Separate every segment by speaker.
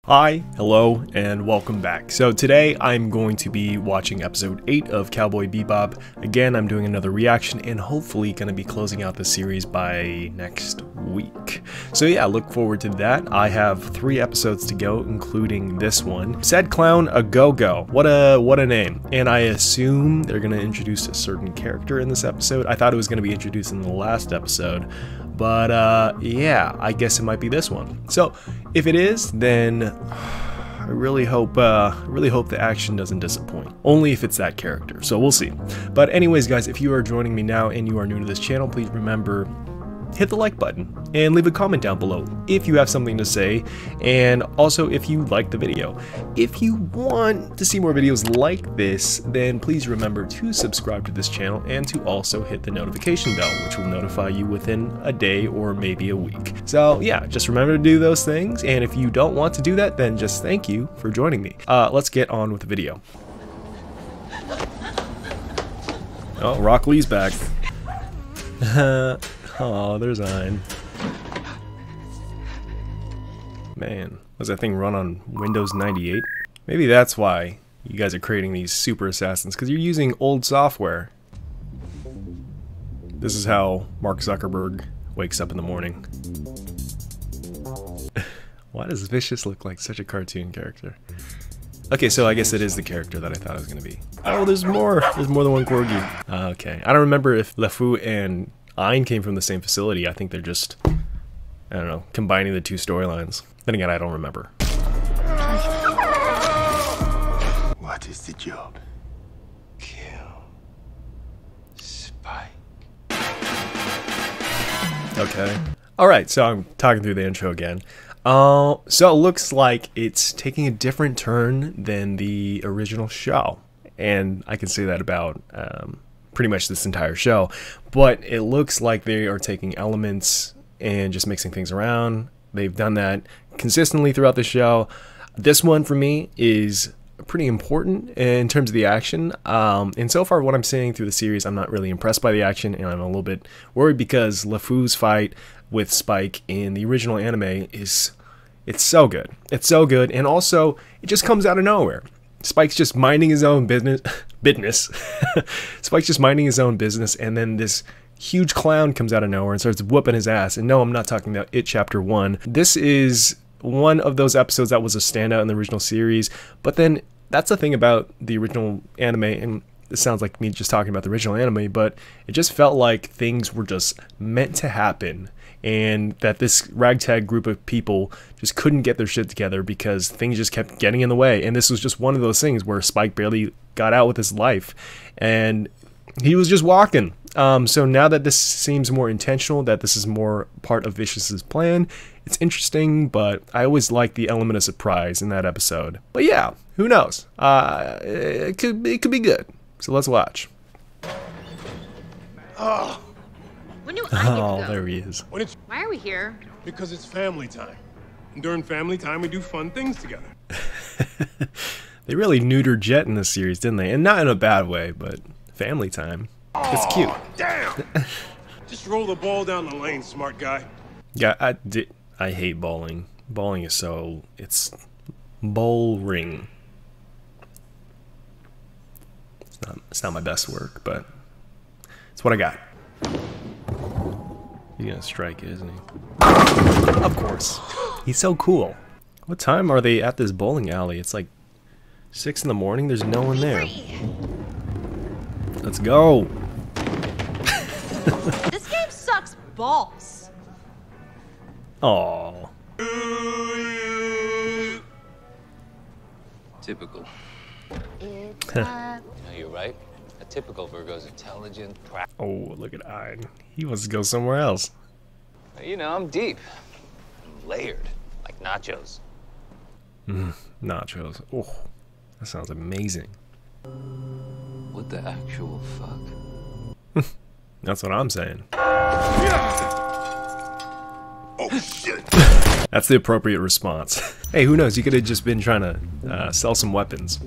Speaker 1: Hi, hello, and welcome back. So today I'm going to be watching episode 8 of Cowboy Bebop. Again, I'm doing another reaction and hopefully going to be closing out the series by next week. So yeah, look forward to that. I have 3 episodes to go, including this one. Said Clown a Go-Go. What a name. And I assume they're going to introduce a certain character in this episode. I thought it was going to be introduced in the last episode. But yeah, I guess it might be this one. So if it is, then I really hope the action doesn't disappoint. Only if it's that character. So we'll see. But anyways, guys, if you are joining me now and you are new to this channel, please remember, hit the like button and leave a comment down below if you have something to say, and also if you like the video. If you want to see more videos like this, then please remember to subscribe to this channel and to also hit the notification bell, which will notify you within a day or maybe a week. So yeah, just remember to do those things, and if you don't want to do that, then just thank you for joining me. Let's get on with the video. Oh, Rock Lee's back. Oh, there's Ein. Man, does that thing run on Windows 98? Maybe that's why you guys are creating these super assassins, because you're using old software. This is how Mark Zuckerberg wakes up in the morning. Why does Vicious look like such a cartoon character? Okay, so I guess it is the character that I thought it was going to be. Oh, there's more! There's more than one Corgi. Okay, I don't remember if LeFou and Ein came from the same facility. I think they're just, I don't know, combining the two storylines. Then again, I don't remember.
Speaker 2: What is the job? Kill Spike.
Speaker 1: Okay. Alright, so I'm talking through the intro again. So it looks like it's taking a different turn than the original show. And I can say that about pretty much this entire show, but it looks like they are taking elements and just mixing things around. They've done that consistently throughout the show. This one for me is pretty important in terms of the action, and so far what I'm seeing through the series, I'm not really impressed by the action, and I'm a little bit worried because LeFou's fight with Spike in the original anime it's so good. It's so good, and also it just comes out of nowhere. Spike's just minding his own business. Spike's just minding his own business, and then this huge clown comes out of nowhere and starts whooping his ass. And no, I'm not talking about It Chapter 1. This is one of those episodes that was a standout in the original series, but then that's the thing about the original anime, and it sounds like me just talking about the original anime, but it just felt like things were just meant to happen, and that this ragtag group of people just couldn't get their shit together because things just kept getting in the way. And this was just one of those things where Spike barely got out with his life, and he was just walking. So now that this seems more intentional, that this is more part of Vicious's plan, it's interesting, but I always like the element of surprise in that episode. But yeah, who knows? It could be good. So let's watch.
Speaker 3: Oh.
Speaker 4: When do I get to go?
Speaker 1: There he is.
Speaker 4: Why are we here?
Speaker 3: Because it's family time. And during family time, we do fun things together.
Speaker 1: They really neutered Jet in this series, didn't they? And not in a bad way, but family time. It's cute.
Speaker 3: Damn! Just roll the ball down the lane, smart guy.
Speaker 1: Yeah, I hate bowling. Bowling is so... it's boring. It's not my best work, but it's what I got. He's gonna strike it, isn't he? Of course. He's so cool. What time are they at this bowling alley? It's like 6 in the morning. There's no one there. Let's go.
Speaker 4: This game sucks balls.
Speaker 1: Oh.
Speaker 5: Typical.
Speaker 4: It's
Speaker 5: No, you're right. A typical Virgo's intelligent, practical.
Speaker 1: Oh, look at Ein. He wants to go somewhere else.
Speaker 5: You know, I'm deep. I'm layered, like nachos.
Speaker 1: Nachos. Oh, that sounds amazing.
Speaker 5: What the actual fuck?
Speaker 1: That's what I'm saying.
Speaker 3: Oh, shit!
Speaker 1: That's the appropriate response. Hey, who knows? You could have just been trying to sell some weapons.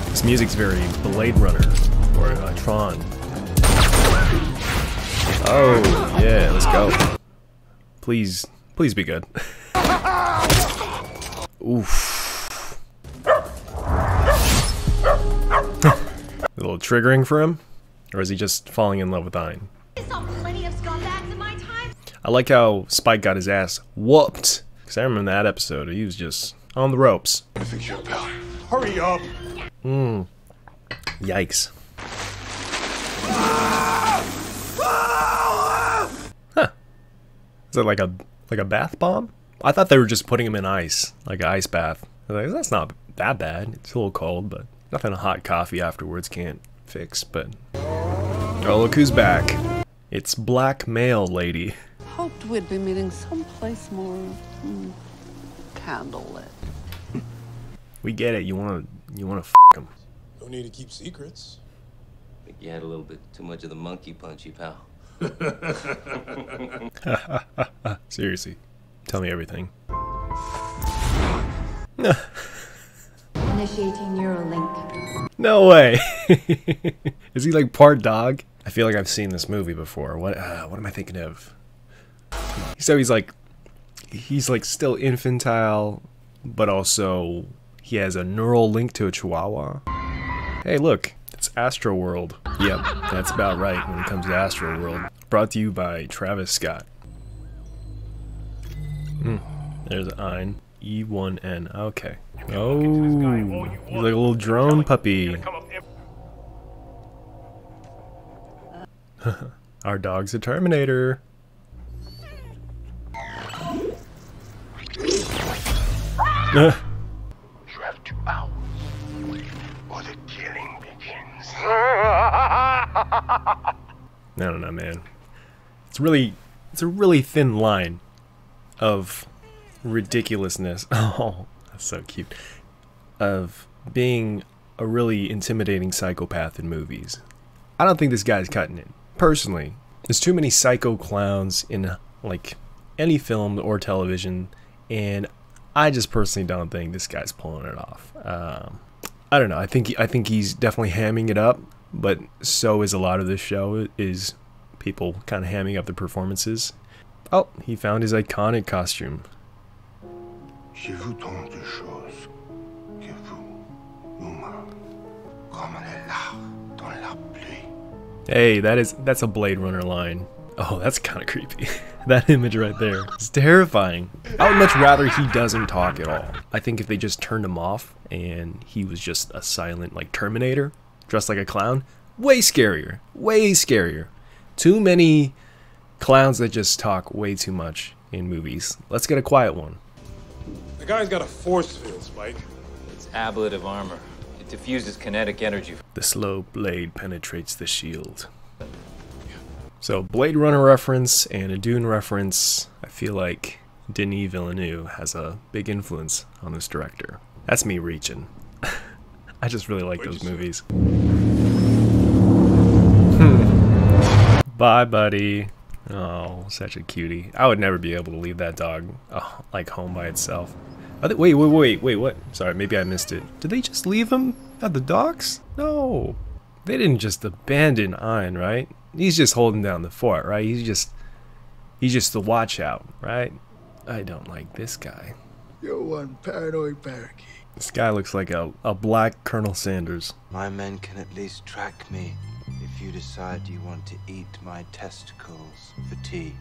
Speaker 1: This music's very Blade Runner or Tron. Oh, yeah, let's go. Please Please be good. Oof. A little triggering for him? Or is he just falling in love with Ein?
Speaker 4: I saw plenty of scumbags in my time.
Speaker 1: I like how Spike got his ass whooped. Because I remember that episode, he was just on the ropes.
Speaker 2: I think you're about.
Speaker 3: Hurry up!
Speaker 1: Yikes. Huh. Is that like a bath bomb? I thought they were just putting him in ice, like an ice bath. I was like, that's not that bad. It's a little cold, but nothing a hot coffee afterwards can't fix. But oh, look who's back! It's Black Male Lady.
Speaker 6: Hoped we'd be meeting someplace more candlelit.
Speaker 1: We get it. You wanna f him.
Speaker 3: No need to keep secrets.
Speaker 5: I think you had a little bit too much of the monkey punchy, pal.
Speaker 1: Seriously, tell me everything.
Speaker 7: Initiating Neuralink.
Speaker 1: No way. Is he like part dog? I feel like I've seen this movie before. What am I thinking of? So he's like still infantile, but also he has a neural link to a chihuahua. Hey, look, it's Astroworld. Yep, that's about right when it comes to Astroworld. Brought to you by Travis Scott. There's Ein. E1N. Okay. Oh, he's like a little drone puppy. Our dog's a Terminator.
Speaker 2: You have 2 hours, or the killing begins.
Speaker 1: I don't know, man. It's a really thin line of ridiculousness. Oh, that's so cute. Of being a really intimidating psychopath in movies. I don't think this guy's cutting it. Personally, there's too many psycho clowns in like any film or television, and I just personally don't think this guy's pulling it off. I don't know. I think he's definitely hamming it up, but so is a lot of this show. Is people kind of hamming up the performances. Oh, he found his iconic costume.
Speaker 2: Je vous donne des choses que vous, humains, comme les larmes dans la pluie.
Speaker 1: Hey, that's a Blade Runner line. Oh, that's kind of creepy. That image right there. It's terrifying. I would much rather he doesn't talk at all. I think if they just turned him off and he was just a silent, like, Terminator, dressed like a clown, way scarier. Way scarier. Too many clowns that just talk way too much in movies. Let's get a quiet one.
Speaker 3: The guy's got a force field, Spike.
Speaker 5: It's ablative armor. It diffuses kinetic energy.
Speaker 1: The slow blade penetrates the shield. So, Blade Runner reference and a Dune reference. I feel like Denis Villeneuve has a big influence on this director. That's me reaching. I just really like those movies. Bye, buddy. Oh, such a cutie. I would never be able to leave that dog, like, home by itself. Wait, what? Sorry, maybe I missed it. Did they just leave him at the docks? No. They didn't just abandon Ein, right? He's just holding down the fort, right? He's just the watch out, right? I don't like this guy.
Speaker 2: You're one paranoid parakeet.
Speaker 1: This guy looks like a black Colonel Sanders.
Speaker 8: My men can at least track me if you decide you want to eat my testicles for tea.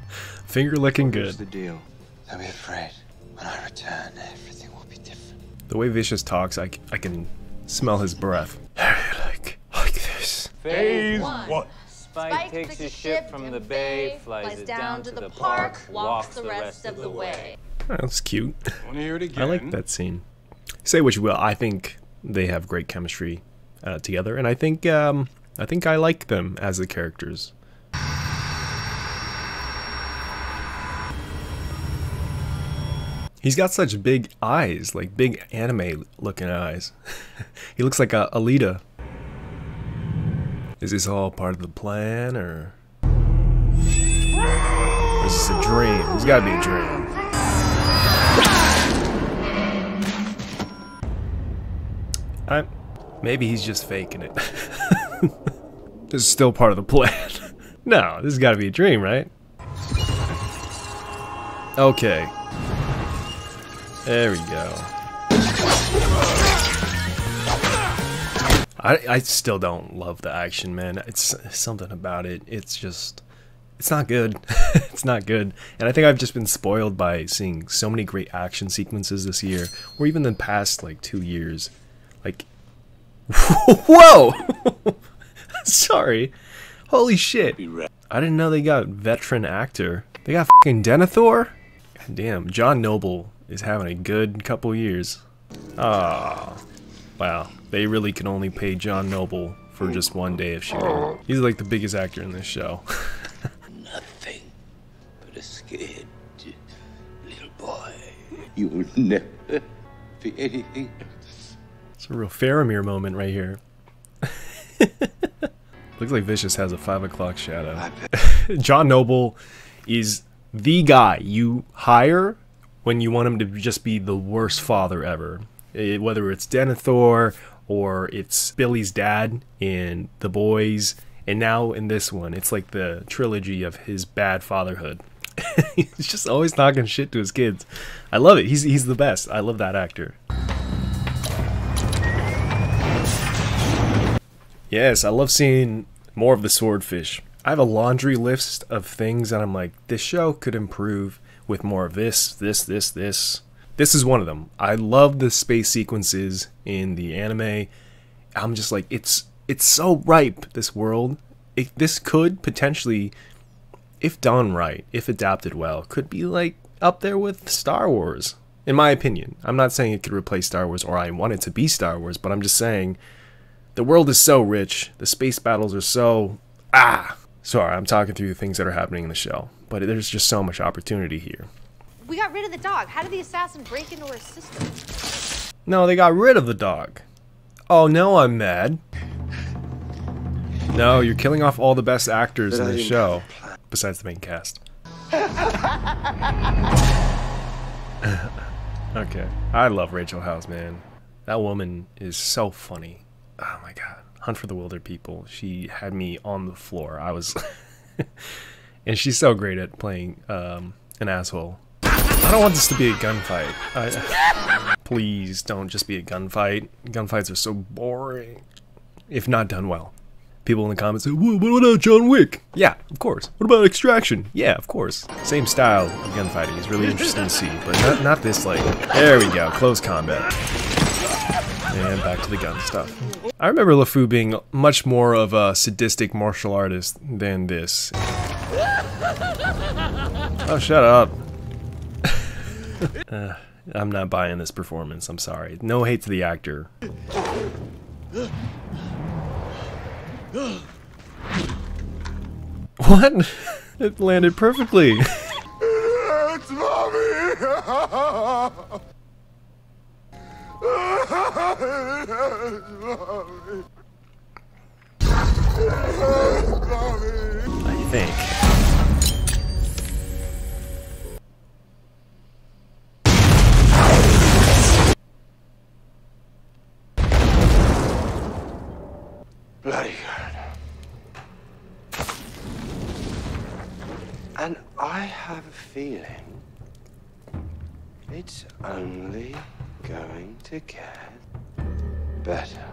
Speaker 1: Finger licking
Speaker 8: Here's
Speaker 1: good.
Speaker 8: the deal. Don't be afraid. When I return, everything will be different.
Speaker 1: The way Vicious talks, I can smell his breath. Like this.
Speaker 5: Phase
Speaker 3: What?
Speaker 5: Spike takes his ship from the bay, flies it down to the park, walks the rest of the way.
Speaker 1: Oh, that's cute.
Speaker 3: Want to hear it again?
Speaker 1: I like that scene. Say what you will, I think they have great chemistry together, and I think I like them as the characters. He's got such big eyes, like big anime-looking eyes. He looks like a Alita. Is this all part of the plan, or is this a dream? It's gotta be a dream. Maybe he's just faking it. This is still part of the plan. No, this has gotta be a dream, right? Okay. There we go. I still don't love the action, man. It's something about it. It's just... It's not good. It's not good. And I think I've just been spoiled by seeing so many great action sequences this year, or even the past, like, 2 years. Like... Whoa! Sorry. Holy shit. I didn't know they got veteran actor. They got fucking Denethor? God damn, John Noble is having a good couple years. Ah, wow. They really can only pay John Noble for just one day of shooting. He's like the biggest actor in this show.
Speaker 2: Nothing but a scared little boy. You will never be anything else.
Speaker 1: It's a real Faramir moment right here. Looks like Vicious has a 5 o'clock shadow. John Noble is the guy you hire when you want him to just be the worst father ever. Whether it's Denethor or it's Billy's dad in The Boys, and now in this one, it's like the trilogy of his bad fatherhood. He's just always talking shit to his kids. I love it. He's the best. I love that actor. Yes, I love seeing more of the swordfish. I have a laundry list of things that I'm like, this show could improve with more of this. This is one of them. I love the space sequences in the anime. I'm just like, it's so ripe, this world. This could potentially, if done right, if adapted well, could be like up there with Star Wars, in my opinion. I'm not saying it could replace Star Wars or I want it to be Star Wars, but I'm just saying the world is so rich. The space battles are so... Sorry, I'm talking through the things that are happening in the show, but there's just so much opportunity here.
Speaker 4: We got rid of the dog. How did the assassin break into her system?
Speaker 1: No, they got rid of the dog. Oh, no, I'm mad. No, you're killing off all the best actors in the show, besides the main cast. Okay, I love Rachel House, man. That woman is so funny. Oh my god. Hunt for the Wilder People. She had me on the floor. I was... And she's so great at playing an asshole. I don't want this to be a gunfight. Please don't just be a gunfight. Gunfights are so boring. If not done well. People in the comments say, what about John Wick? Yeah, of course. What about Extraction? Yeah, of course. Same style of gunfighting is really interesting to see. But not this, like... There we go. Close combat. And back to the gun stuff. I remember LeFou being much more of a sadistic martial artist than this. Oh, shut up. I'm not buying this performance, I'm sorry. No hate to the actor. What? It landed perfectly.
Speaker 2: It's mommy!
Speaker 1: I think.
Speaker 2: Bloody good. And I have a feeling it's only going to get better.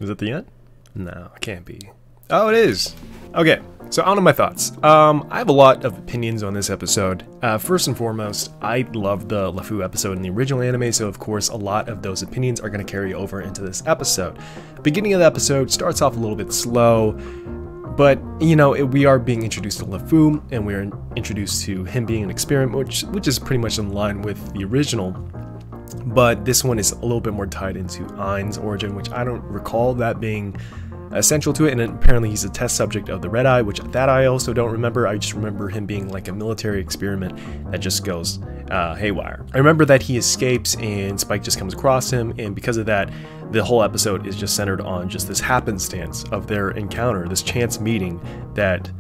Speaker 1: Is it the end? No, it can't be. Oh, it is. Okay, so on to my thoughts. I have a lot of opinions on this episode. First and foremost, I love the LeFou episode in the original anime, so of course a lot of those opinions are going to carry over into this episode. Beginning of the episode starts off a little bit slow, but, you know, we are being introduced to LeFou, and we're introduced to him being an experiment, which is pretty much in line with the original. But this one is a little bit more tied into Ain's origin, which I don't recall that being essential to it, and apparently he's a test subject of the Red Eye, which that I also don't remember. I just remember him being like a military experiment that just goes haywire. I remember that he escapes and Spike just comes across him, and because of that, the whole episode is just centered on just this happenstance of their encounter, this chance meeting that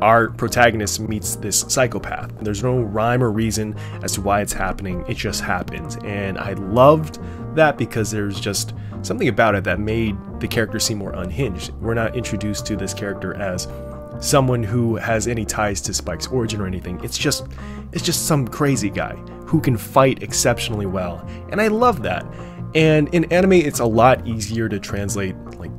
Speaker 1: our protagonist meets this psychopath. There's no rhyme or reason as to why it's happening, it just happens. And I loved that because there's just something about it that made the character seem more unhinged. We're not introduced to this character as someone who has any ties to Spike's origin or anything. It's just some crazy guy who can fight exceptionally well, and I love that. And in anime, it's a lot easier to translate like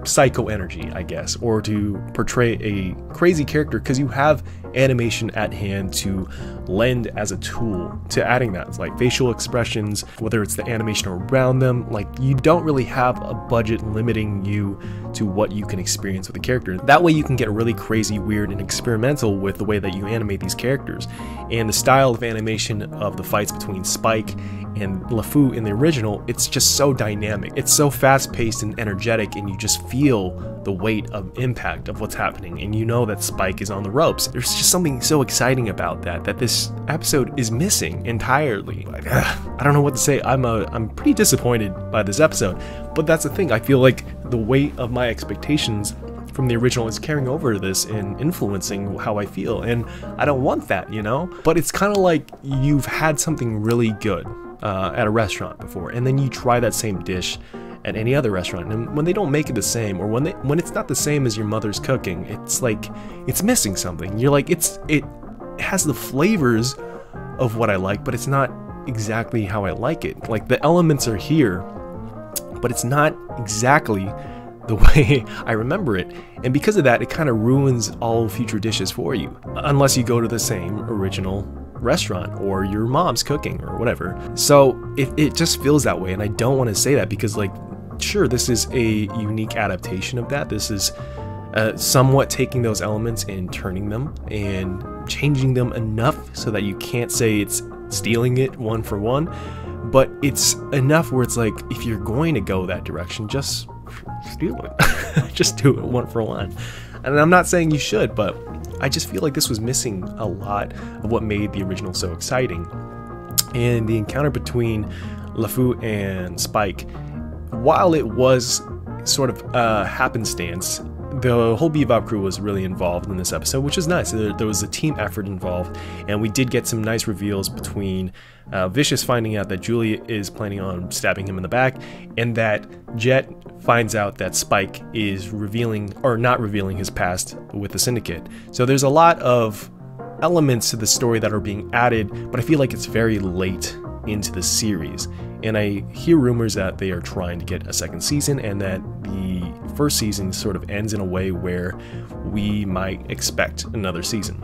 Speaker 1: psycho energy, I guess, or to portray a crazy character because you have animation at hand to lend as a tool to adding that. It's like facial expressions, whether it's the animation around them, like you don't really have a budget limiting you to what you can experience with a character. That way you can get really crazy, weird, and experimental with the way that you animate these characters. And the style of animation of the fights between Spike and LeFou in the original, it's just so dynamic. It's so fast-paced and energetic, and you just feel the weight of impact of what's happening, and you know that Spike is on the ropes. There's just something so exciting about that this episode is missing entirely. Like, I don't know what to say. I'm pretty disappointed by this episode, but that's the thing. I feel like the weight of my expectations from the original is carrying over to this and influencing how I feel, and I don't want that, you know? But it's kind of like you've had something really good at a restaurant before, and then you try that same dish at any other restaurant, and when they don't make it the same, or when it's not the same as your mother's cooking, it's like it's missing something. You're like, it has the flavors of what I like, but it's not exactly how I like it. Like the elements are here, but it's not exactly the way I remember it, and because of that, it kind of ruins all future dishes for you, unless you go to the same original restaurant or your mom's cooking or whatever. So it just feels that way, and I don't want to say that because, like, sure, this is a unique adaptation of that. This is somewhat taking those elements and turning them and changing them enough so that you can't say it's stealing it one for one, but it's enough where it's like, if you're going to go that direction, just steal it. Just do it one for one. And I'm not saying you should, but I just feel like this was missing a lot of what made the original so exciting. And the encounter between LeFou and Spike, while it was sort of happenstance, the whole Bebop crew was really involved in this episode, which is nice. There was a team effort involved, and we did get some nice reveals between Vicious finding out that Julie is planning on stabbing him in the back, and that Jet finds out that Spike is revealing, or not revealing, his past with the Syndicate. So there's a lot of elements to the story that are being added, but I feel like it's very late into the series. And I hear rumors that they are trying to get a second season, and that the first season sort of ends in a way where we might expect another season,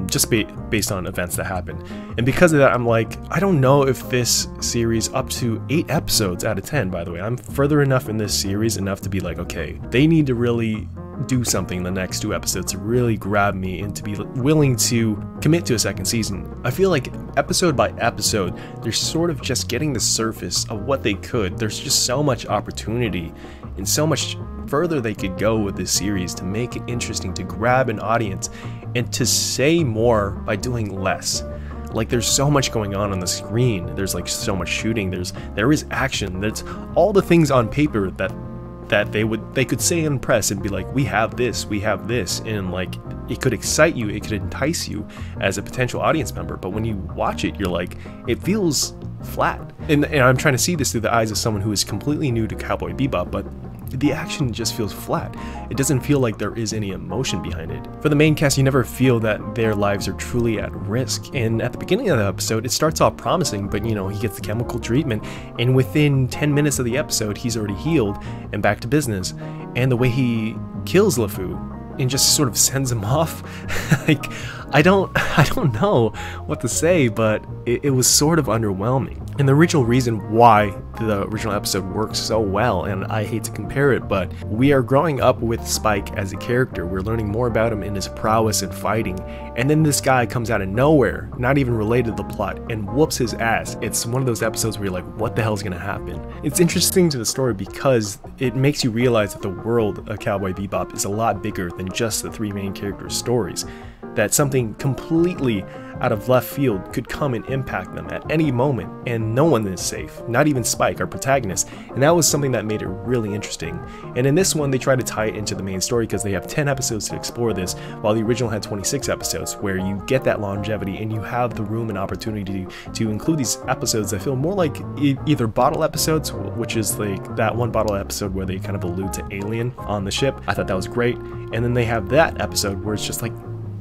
Speaker 1: just based on events that happen. And because of that, I'm like, I don't know if this series, up to 8 episodes out of 10, by the way, I'm further enough in this series enough to be like, okay, they need to really do something in the next 2 episodes to really grab me and to be willing to commit to a second season. I feel like episode by episode, they're sort of just getting the surface of what they could. There's just so much opportunity and so much further they could go with this series to make it interesting, to grab an audience, and to say more by doing less. Like, there's so much going on the screen. There's like so much shooting. There is action. There's all the things on paper that they could say in press and be like, we have this, and like it could excite you, it could entice you as a potential audience member. But when you watch it, you're like, it feels flat. And I'm trying to see this through the eyes of someone who is completely new to Cowboy Bebop, but the action just feels flat. It doesn't feel like there is any emotion behind it. For the main cast, you never feel that their lives are truly at risk. And at the beginning of the episode, it starts off promising, but you know, he gets the chemical treatment, and within 10 minutes of the episode, he's already healed and back to business. And the way he kills LeFou and just sort of sends him off, like, I don't know what to say, but it was sort of underwhelming. And the original reason why the original episode works so well, and I hate to compare it, but we are growing up with Spike as a character. We're learning more about him in his prowess in fighting, and then this guy comes out of nowhere, not even related to the plot, and whoops his ass. It's one of those episodes where you're like, what the hell's gonna happen? It's interesting to the story because it makes you realize that the world of Cowboy Bebop is a lot bigger than just the 3 main characters' stories. That something completely out of left field could come and impact them at any moment, and no one is safe, not even Spike, our protagonist, and that was something that made it really interesting. And in this one, they try to tie it into the main story because they have 10 episodes to explore this, while the original had 26 episodes, where you get that longevity and you have the room and opportunity to include these episodes that feel more like either bottle episodes, which is like that one bottle episode where they kind of allude to Alien on the ship. I thought that was great. And then they have that episode where it's just like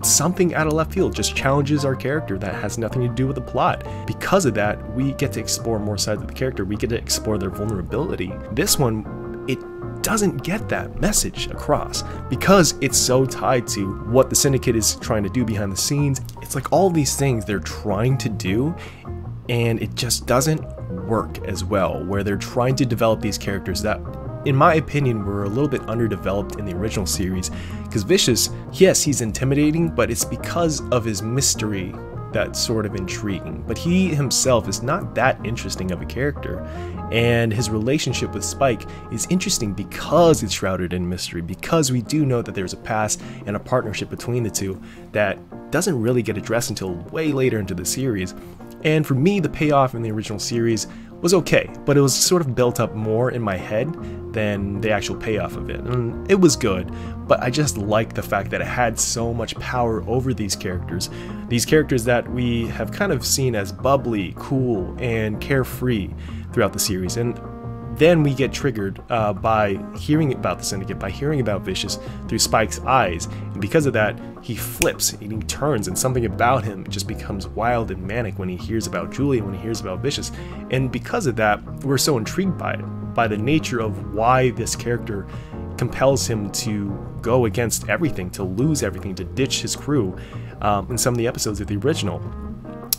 Speaker 1: something out of left field, just challenges our character that has nothing to do with the plot. Because of that, we get to explore more sides of the character. We get to explore their vulnerability. This one, it doesn't get that message across because it's so tied to what the Syndicate is trying to do behind the scenes. It's like all these things they're trying to do, and it just doesn't work as well, where they're trying to develop these characters that, in my opinion, were a little bit underdeveloped in the original series. Because Vicious, yes, he's intimidating, but it's because of his mystery that's sort of intriguing. But he himself is not that interesting of a character. And his relationship with Spike is interesting because it's shrouded in mystery, because we do know that there's a past and a partnership between the two that doesn't really get addressed until way later into the series. And for me, the payoff in the original series was okay, but it was sort of built up more in my head than the actual payoff of it. And it was good, but I just like the fact that it had so much power over these characters that we have kind of seen as bubbly, cool, and carefree throughout the series. And then we get triggered by hearing about the Syndicate, by hearing about Vicious through Spike's eyes, and because of that, he flips and he turns, and something about him just becomes wild and manic when he hears about Julia, when he hears about Vicious. And because of that, we're so intrigued by it, by the nature of why this character compels him to go against everything, to lose everything, to ditch his crew in some of the episodes of the original.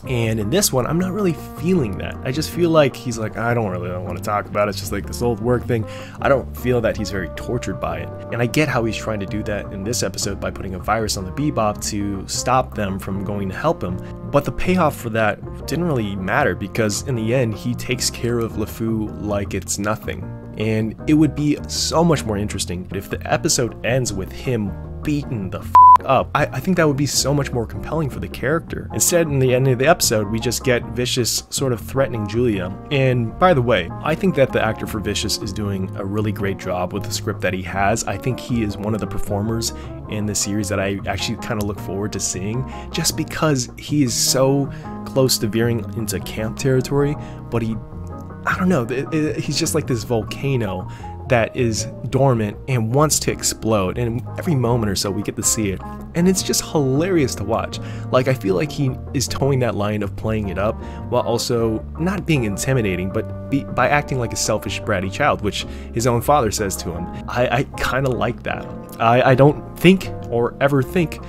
Speaker 1: And in this one, I'm not really feeling that. I just feel like he's like, I don't want to talk about it. It's just like this old work thing. I don't feel that he's very tortured by it. And I get how he's trying to do that in this episode by putting a virus on the Bebop to stop them from going to help him. But the payoff for that didn't really matter because in the end, he takes care of LeFou like it's nothing. And it would be so much more interesting if the episode ends with him beaten the up. I think that would be so much more compelling for the character. Instead, in the end of the episode, we just get Vicious sort of threatening Julia. And by the way, I think that the actor for Vicious is doing a really great job with the script that he has. I think he is one of the performers in the series that I actually kind of look forward to seeing, just because he is so close to veering into camp territory, but I don't know, he's just like this volcano that is dormant and wants to explode, and every moment or so we get to see it, and it's just hilarious to watch. Like, I feel like he is towing that line of playing it up while also not being intimidating, but by acting like a selfish, bratty child, which his own father says to him. I kind of like that. I don't think or ever think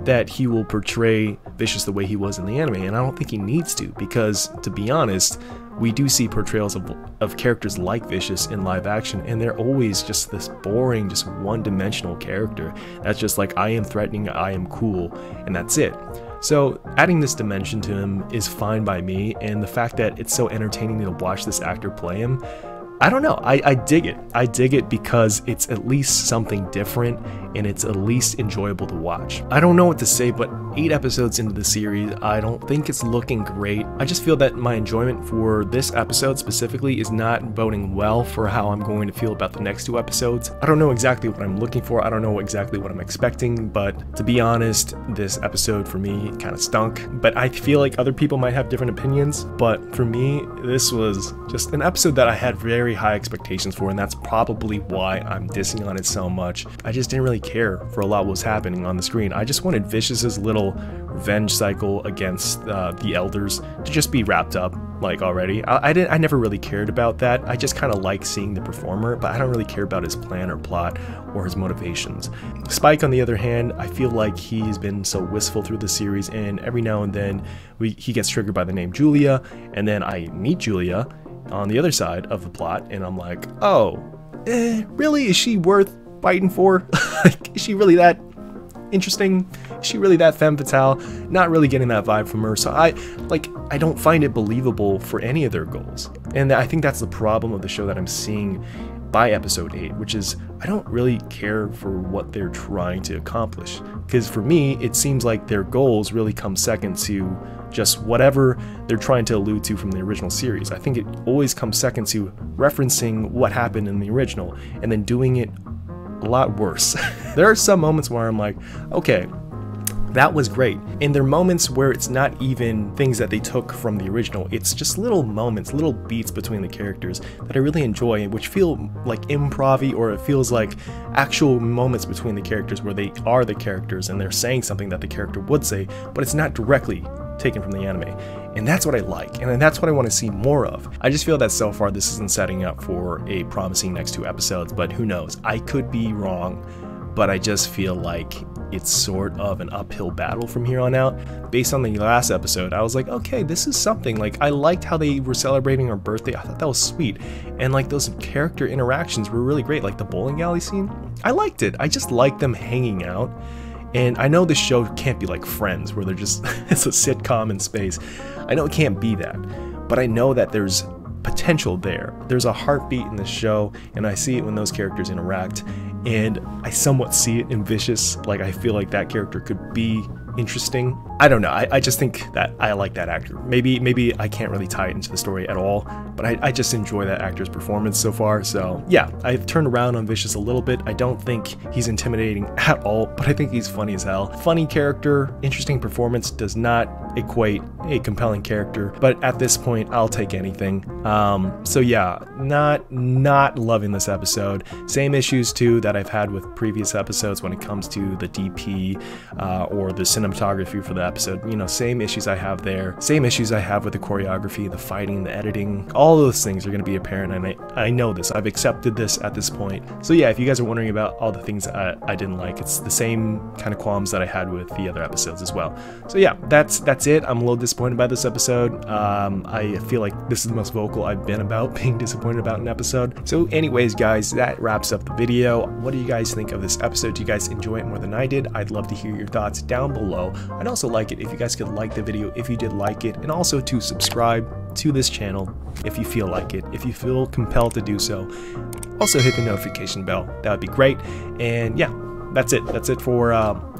Speaker 1: that he will portray Vicious the way he was in the anime, and I don't think he needs to, because to be honest, we do see portrayals of characters like Vicious in live action, and they're always just this boring, just one-dimensional character that's just like, I am threatening, I am cool, and that's it. So adding this dimension to him is fine by me, and the fact that it's so entertaining to watch this actor play him, I don't know, I dig it. I dig it because it's at least something different, and it's at least enjoyable to watch. I don't know what to say, but 8 episodes into the series, I don't think it's looking great. I just feel that my enjoyment for this episode specifically is not boding well for how I'm going to feel about the next 2 episodes. I don't know exactly what I'm looking for, I don't know exactly what I'm expecting, but to be honest, this episode for me kind of stunk. But I feel like other people might have different opinions, but for me, this was just an episode that I had very high expectations for, and that's probably why I'm dissing on it so much. I just didn't really care for a lot of what was happening on the screen. I just wanted Vicious's little revenge cycle against the elders to just be wrapped up like already. I never really cared about that. I just kind of like seeing the performer, but I don't really care about his plan or plot or his motivations. Spike, on the other hand, I feel like he's been so wistful through the series, and every now and then he gets triggered by the name Julia, and then I meet Julia on the other side of the plot, and I'm like, oh, really? Is she worth fighting for? Like, is she really that interesting? Is she really that femme fatale? Not really getting that vibe from her, so I don't find it believable for any of their goals. And I think that's the problem of the show that I'm seeing by episode 8, which is I don't really care for what they're trying to accomplish, because for me it seems like their goals really come second to just whatever they're trying to allude to from the original series. I think it always comes second to referencing what happened in the original and then doing it a lot worse. There are some moments where I'm like, okay, that was great. And there are moments where it's not even things that they took from the original. It's just little moments, little beats between the characters that I really enjoy, which feel like improv-y, or it feels like actual moments between the characters where they are the characters and they're saying something that the character would say, but it's not directly taken from the anime. And that's what I like, and that's what I want to see more of. I just feel that so far this isn't setting up for a promising next 2 episodes, but who knows? I could be wrong, but I just feel like it's sort of an uphill battle from here on out. Based on the last episode, I was like, okay, this is something. Like, I liked how they were celebrating her birthday. I thought that was sweet. And like those character interactions were really great. Like the bowling alley scene, I liked it. I just liked them hanging out. And I know this show can't be like Friends, where they're just, it's a sitcom in space. I know it can't be that, but I know that there's potential there. There's a heartbeat in the show, and I see it when those characters interact, and I somewhat see it in Vicious. Like, I feel like that character could be interesting. I don't know, I just think that I like that actor. Maybe I can't really tie it into the story at all, but I just enjoy that actor's performance so far. So yeah, I've turned around on Vicious a little bit. I don't think he's intimidating at all, but I think he's funny as hell. Funny character, interesting performance does not equate a compelling character, but at this point I'll take anything. So yeah, not loving this episode. Same issues too that I've had with previous episodes when it comes to the DP or the cinematography for the episode. You know, same issues I have there. Same issues I have with the choreography, the fighting, the editing. All those things are going to be apparent, and I know this. I've accepted this at this point. So yeah, if you guys are wondering about all the things I didn't like, it's the same kind of qualms that I had with the other episodes as well. So yeah, that's it. I'm a little disappointed by this episode. I feel like this is the most vocal I've been about being disappointed about an episode. So anyways, guys, that wraps up the video. What do you guys think of this episode? Do you guys enjoy it more than I did? I'd love to hear your thoughts down below. I'd also like it if you guys could like the video if you did like it, and also to subscribe to this channel if you feel like it, if you feel compelled to do so. Also hit the notification bell, that would be great. And yeah, that's it for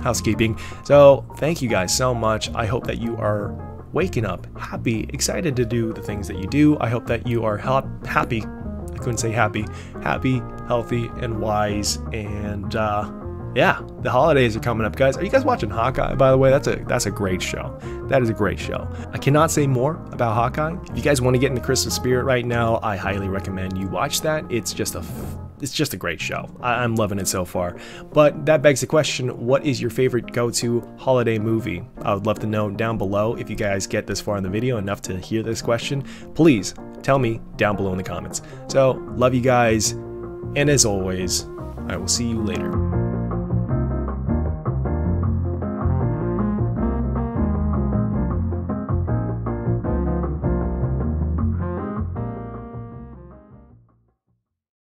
Speaker 1: housekeeping. So thank you guys so much. I hope that you are waking up happy, excited to do the things that you do. I hope that you are happy, I couldn't say happy, healthy, and wise. And yeah, the holidays are coming up, guys. Are you guys watching Hawkeye, by the way? That's a great show. That is a great show. I cannot say more about Hawkeye. If you guys want to get in the Christmas spirit right now, I highly recommend you watch that. It's just a great show. I'm loving it so far. But that begs the question, what is your favorite go-to holiday movie? I would love to know down below. If you guys get this far in the video enough to hear this question, please tell me down below in the comments. So, love you guys, and as always, I will see you later.